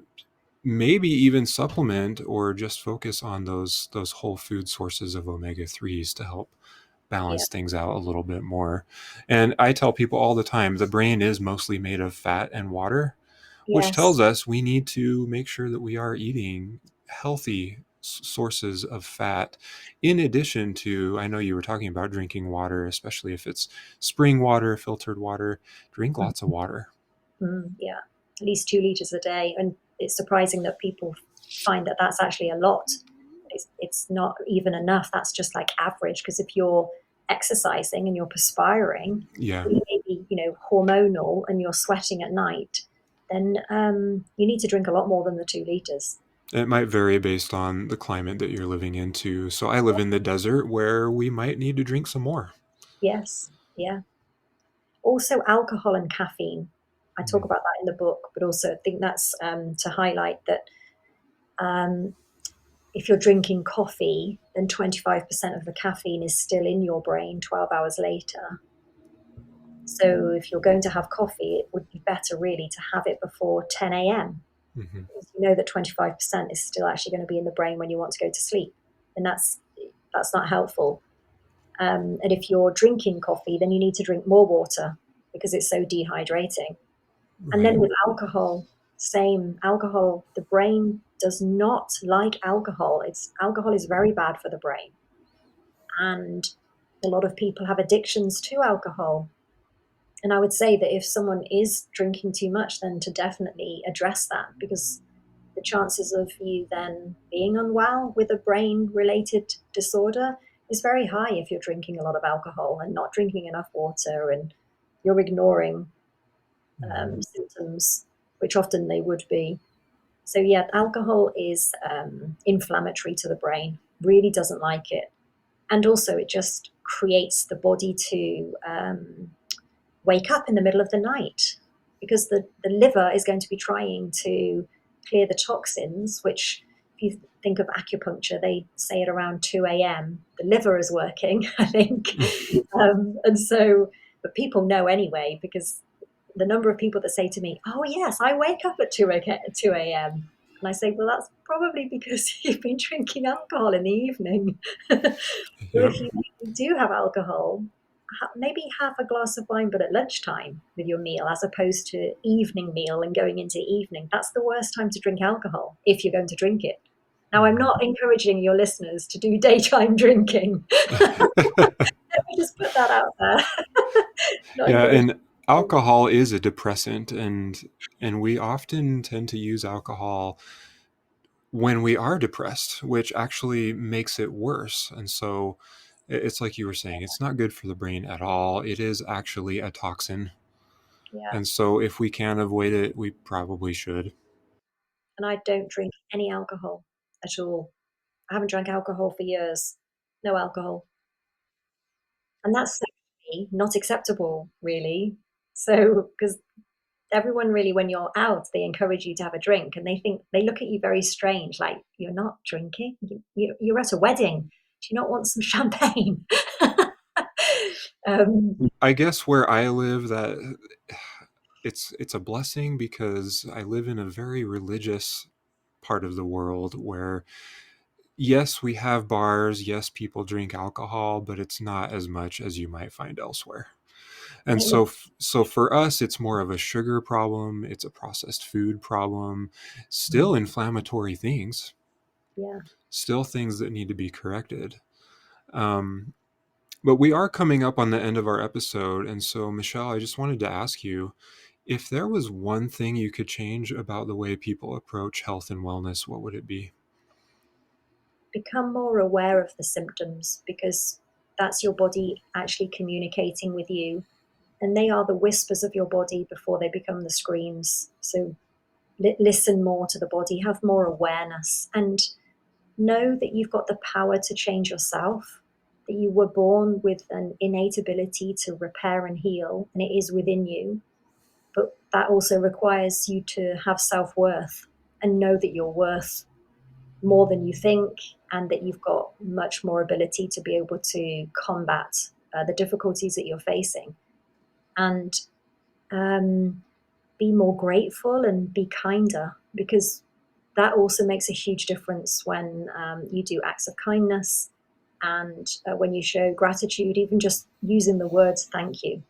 maybe even supplement or just focus on those whole food sources of omega-3s to help Yeah. balance things out a little bit more. And I tell people all the time the brain is mostly made of fat and water, which Yes. tells us we need to make sure that we are eating healthy sources of fat in addition to, I know you were talking about drinking water, especially if it's spring water, filtered water. Drink lots of water. Yeah. At least 2 liters a day. And it's surprising that people find that that's actually a lot. It's not even enough. That's just like average. Because if you're exercising and you're perspiring, Yeah. you may be, hormonal and you're sweating at night, then you need to drink a lot more than the 2 liters. It might vary based on the climate that you're living into. So I live in the desert where we might need to drink some more. Yes. Yeah. Also, alcohol and caffeine. I talk Mm. about that in the book, but also I think that's to highlight that um, if you're drinking coffee, then 25% of the caffeine is still in your brain 12 hours later. So if you're going to have coffee, it would be better really to have it before 10 a.m. Hmm. because you know that 25% is still actually going to be in the brain when you want to go to sleep. And that's not helpful. And if you're drinking coffee, then you need to drink more water because it's so dehydrating. And Right. then with alcohol, same alcohol, the brain does not like alcohol. Alcohol is very bad for the brain. And a lot of people have addictions to alcohol. And I would say that if someone is drinking too much, then to definitely address that because the chances of you then being unwell with a brain related disorder is very high if you're drinking a lot of alcohol and not drinking enough water and you're ignoring Hmm. symptoms, which often they would be. So, yeah, alcohol is inflammatory to the brain, really doesn't like it. And also, it just creates the body to wake up in the middle of the night because the liver is going to be trying to clear the toxins, which, if you think of acupuncture, they say at around 2 a.m. The liver is working, I think. And so, but people know anyway because the number of people that say to me, "Oh yes, I wake up at 2 a.m." And I say, "Well, that's probably because you've been drinking alcohol in the evening." Or Yep. if you do have alcohol, maybe have a glass of wine, but at lunchtime with your meal, as opposed to evening meal and going into evening. That's the worst time to drink alcohol if you're going to drink it. Now, I'm Hmm. not encouraging your listeners to do daytime drinking. Let me just put that out there. Not Yeah, encouraging. and alcohol is a depressant, and we often tend to use alcohol when we are depressed, which actually makes it worse. And so it's like you were saying, it's not good for the brain at all. It is actually a toxin. Yeah. And so if we can avoid it, we probably should. And I don't drink any alcohol at all. I haven't drank alcohol for years. No alcohol. And that's socially not acceptable, really. So, because everyone really, when you're out, they encourage you to have a drink and they look at you very strange, like, you're not drinking? You're at a wedding. Do you not want some champagne? um, I guess where I live, that it's a blessing because I live in a very religious part of the world where yes, we have bars, yes, people drink alcohol, but it's not as much as you might find elsewhere. I And think, so for us it's more of a sugar problem, it's a processed food problem, still inflammatory things, yeah, still things that need to be corrected. Um, but we are coming up on the end of our episode, and so Michelle, I just wanted to ask you if there was one thing you could change about the way people approach health and wellness, what would it be? become more aware of the symptoms because that's your body actually communicating with you. and they are the whispers of your body before they become the screams. So listen more to the body, have more awareness, and know that you've got the power to change yourself, that you were born with an innate ability to repair and heal, and it is within you. But that also requires you to have self-worth and know that you're worth more than you think, and that you've got much more ability to be able to combat the difficulties that you're facing. And be more grateful and be kinder, because that also makes a huge difference when you do acts of kindness, and when you show gratitude. Even just using the words thank you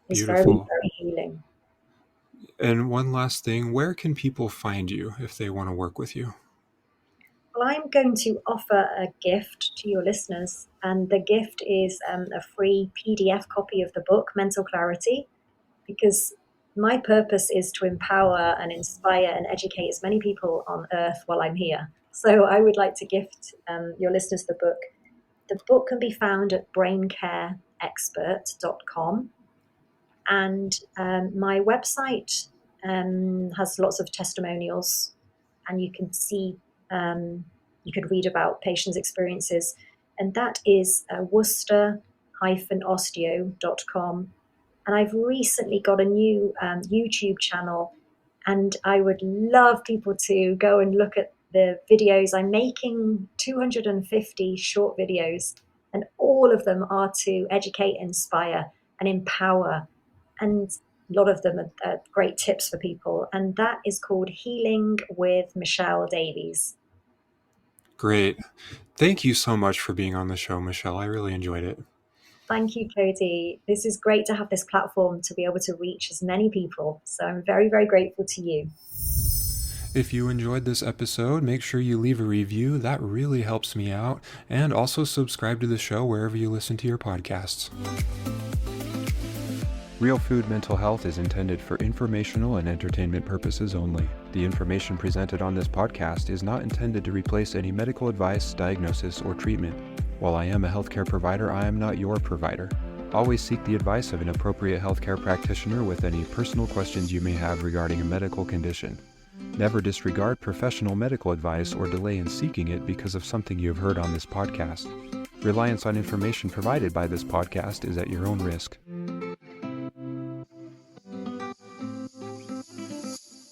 is very, Beautiful. very healing. And one last thing, where can people find you if they want to work with you? Well, I'm going to offer a gift to your listeners, and the gift is a free PDF copy of the book, Mental Clarity, because my purpose is to empower and inspire and educate as many people on earth while I'm here. So I would like to gift your listeners the book. The book can be found at braincareexpert.com. And my website has lots of testimonials, and you can see, you could read about patients' experiences. And that is worcester-osteo.com. And I've recently got a new YouTube channel, and I would love people to go and look at the videos. I'm making 250 short videos, and all of them are to educate, inspire, and empower. And a lot of them are great tips for people. And that is called Healing with Michelle Davies. Great. Thank you so much for being on the show, Michelle. I really enjoyed it. Thank you, Cody. This is great to have this platform to be able to reach as many people. So I'm very, very grateful to you. If you enjoyed this episode, make sure you leave a review. That really helps me out. And also subscribe to the show wherever you listen to your podcasts. Real Food Mental Health is intended for informational and entertainment purposes only. The information presented on this podcast is not intended to replace any medical advice, diagnosis, or treatment. While I am a healthcare provider, I am not your provider. Always seek the advice of an appropriate healthcare practitioner with any personal questions you may have regarding a medical condition. Never disregard professional medical advice or delay in seeking it because of something you have heard on this podcast. Reliance on information provided by this podcast is at your own risk.